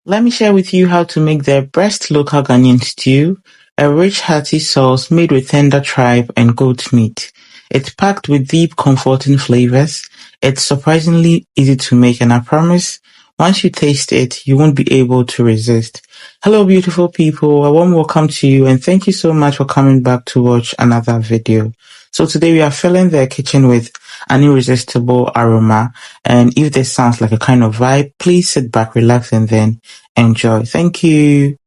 Let me share with you how to make the best local Ghanaian stew, a rich hearty sauce made with tender tripe and goat meat. It's packed with deep comforting flavors. It's surprisingly easy to make, and I promise once you taste it, you won't be able to resist. Hello beautiful people, a warm welcome to you and thank you so much for coming back to watch another video. So today we are filling the kitchen with an irresistible aroma, and if this sounds like a kind of vibe, please sit back, relax and then enjoy. Thank you.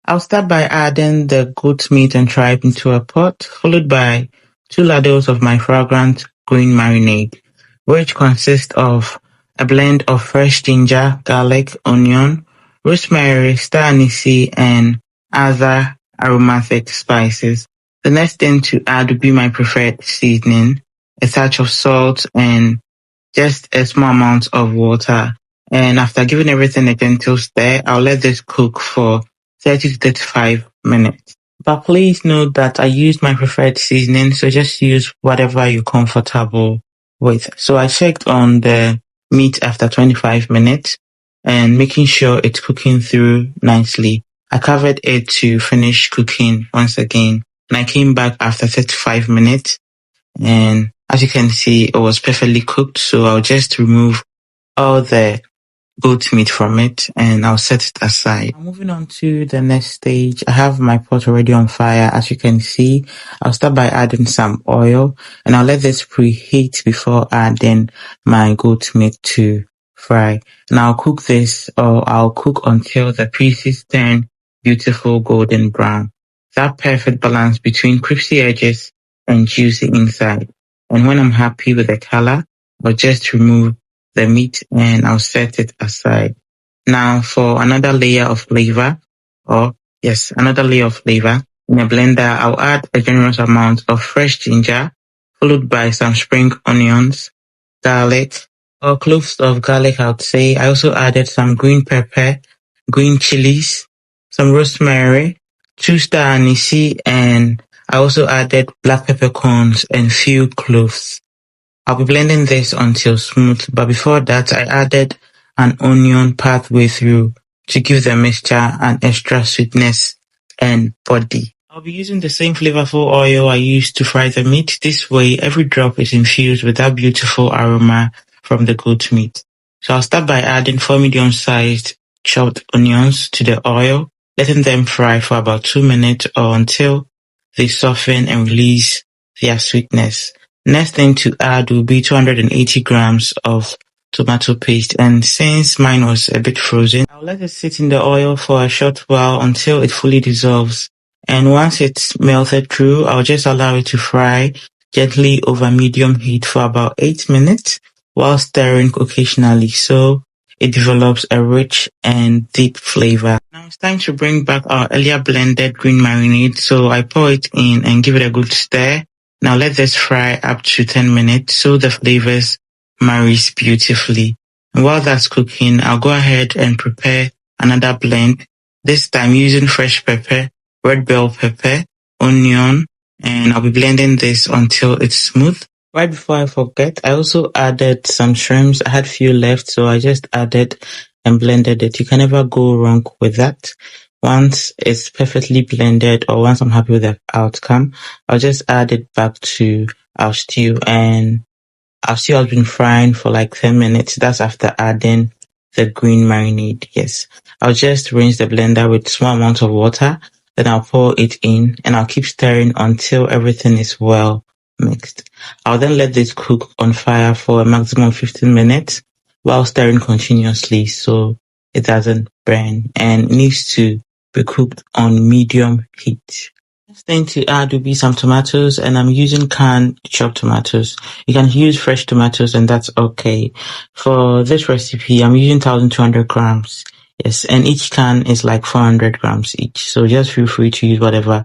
I'll start by adding the goat meat and tripe into a pot, followed by 2 ladles of my fragrant green marinade, which consists of a blend of fresh ginger, garlic, onion, rosemary, star anise, and other aromatic spices. The next thing to add would be my preferred seasoning, a touch of salt, and just a small amount of water. And after giving everything a gentle stir, I'll let this cook for 30 to 35 minutes. But please note that I used my preferred seasoning, so just use whatever you're comfortable with. So I checked on the meat after 25 minutes and making sure it's cooking through nicely. I covered it to finish cooking once again, and I came back after 35 minutes, and as you can see, it was perfectly cooked. So I'll just remove all the goat meat from it and I'll set it aside. Now moving on to the next stage, I have my pot already on fire. As you can see, I'll start by adding some oil and I'll let this preheat before adding my goat meat to fry. And I'll cook this, or I'll cook until the pieces turn beautiful golden brown. That perfect balance between crispy edges and juicy inside. And when I'm happy with the color, I'll just remove the meat and I'll set it aside. Now for another layer of flavor, another layer of flavor, in a blender, I'll add a generous amount of fresh ginger, followed by some spring onions, garlic, or cloves of garlic, I would say. I also added some green pepper, green chillies, some rosemary, 2 star anise, and I also added black peppercorns and few cloves. I'll be blending this until smooth, but before that I added an onion partway through to give the mixture an extra sweetness and body. I'll be using the same flavorful oil I used to fry the meat. This way every drop is infused with that beautiful aroma from the goat meat. So I'll start by adding 4 medium-sized chopped onions to the oil, letting them fry for about 2 minutes or until they soften and release their sweetness. Next thing to add will be 280 grams of tomato paste, and since mine was a bit frozen, I'll let it sit in the oil for a short while until it fully dissolves. And once it's melted through, I'll just allow it to fry gently over medium heat for about 8 minutes while stirring occasionally so it develops a rich and deep flavor. Now it's time to bring back our earlier blended green marinade, so I pour it in and give it a good stir. Now let this fry up to 10 minutes so the flavors marries beautifully. And while that's cooking, I'll go ahead and prepare another blend, this time using fresh pepper, red bell pepper, onion, and I'll be blending this until it's smooth. Right before I forget, I also added some shrimps. I had few left, so I just added and blended it. You can never go wrong with that. Once it's perfectly blended, or once I'm happy with the outcome, I'll just add it back to our stew, and our stew has been frying for like 10 minutes. That's after adding the green marinade. Yes, I'll just rinse the blender with small amount of water, then I'll pour it in and I'll keep stirring until everything is well mixed. I'll then let this cook on fire for a maximum 15 minutes while stirring continuously so it doesn't burn, and it needs to be cooked on medium heat. Next thing to add will be some tomatoes, and I'm using canned chopped tomatoes. You can use fresh tomatoes and that's okay. For this recipe, I'm using 1,200 grams. Yes, and each can is like 400 grams each. So just feel free to use whatever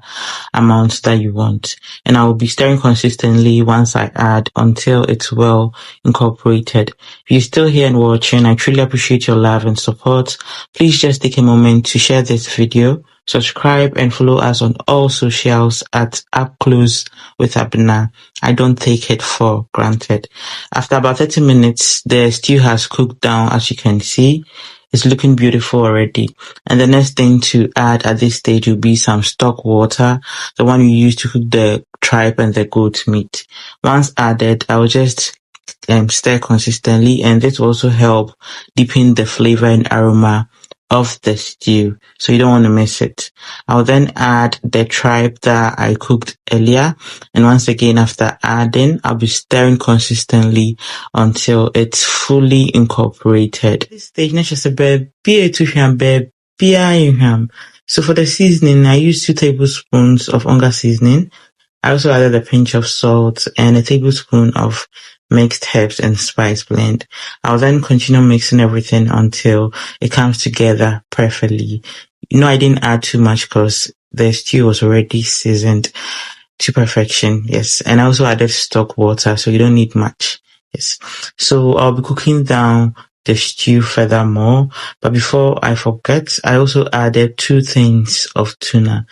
amount that you want. And I will be stirring consistently once I add until it's well incorporated. If you're still here and watching, I truly appreciate your love and support. Please just take a moment to share this video Subscribe and follow us on all socials at Up Close with Abena. I don't take it for granted. After about 30 minutes, the stew has cooked down, as you can see. It's looking beautiful already. And the next thing to add at this stage will be some stock water, the one you use to cook the tripe and the goat meat. Once added, I will just stir consistently, and this will also help deepen the flavor and aroma of the stew, so you don't want to miss it. I'll then add the tripe that I cooked earlier, and once again after adding, I'll be stirring consistently until it's fully incorporated. At this stage, not just a so for the seasoning, I use 2 tablespoons of Onga seasoning. I also added a pinch of salt and a tablespoon of mixed herbs and spice blend. I'll then continue mixing everything until it comes together perfectly. I didn't add too much because the stew was already seasoned to perfection. Yes. And I also added stock water, so you don't need much. Yes. So I'll be cooking down the stew furthermore. But before I forget, I also added 2 things of tuna.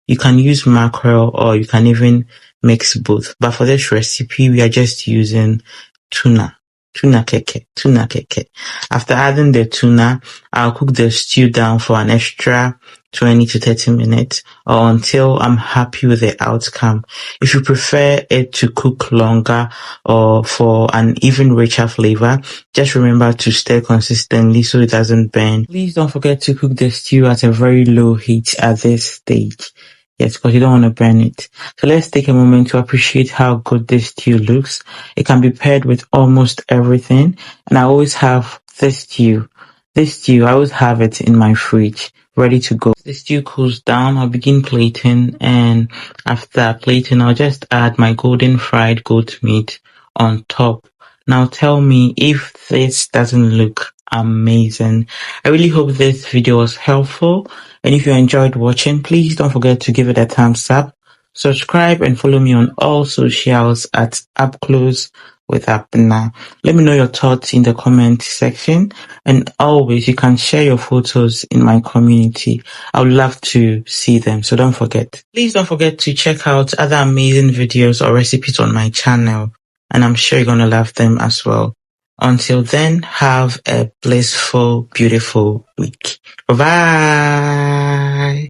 You can use mackerel or you can even mix both. But for this recipe, we are just using tuna. Tuna keke. After adding the tuna, I'll cook the stew down for an extra 20 to 30 minutes or until I'm happy with the outcome. If you prefer it to cook longer or for an even richer flavor, just remember to stir consistently so it doesn't burn. Please don't forget to cook the stew at a very low heat at this stage. Yes, because you don't want to burn it. So let's take a moment to appreciate how good this stew looks. It can be paired with almost everything. And I always have this stew. I always have it in my fridge, ready to go. The stew cools down, I'll begin plating. And after plating, I'll just add my golden fried goat meat on top. Now tell me if this doesn't look amazing. I really hope this video was helpful. And if you enjoyed watching, please don't forget to give it a thumbs up, subscribe and follow me on all socials at Up Close with Abena. Let me know your thoughts in the comment section, and always you can share your photos in my community. I would love to see them, so don't forget. Please don't forget to check out other amazing videos or recipes on my channel, and I'm sure you're gonna love them as well. Until then, have a blissful, beautiful week. Bye-bye.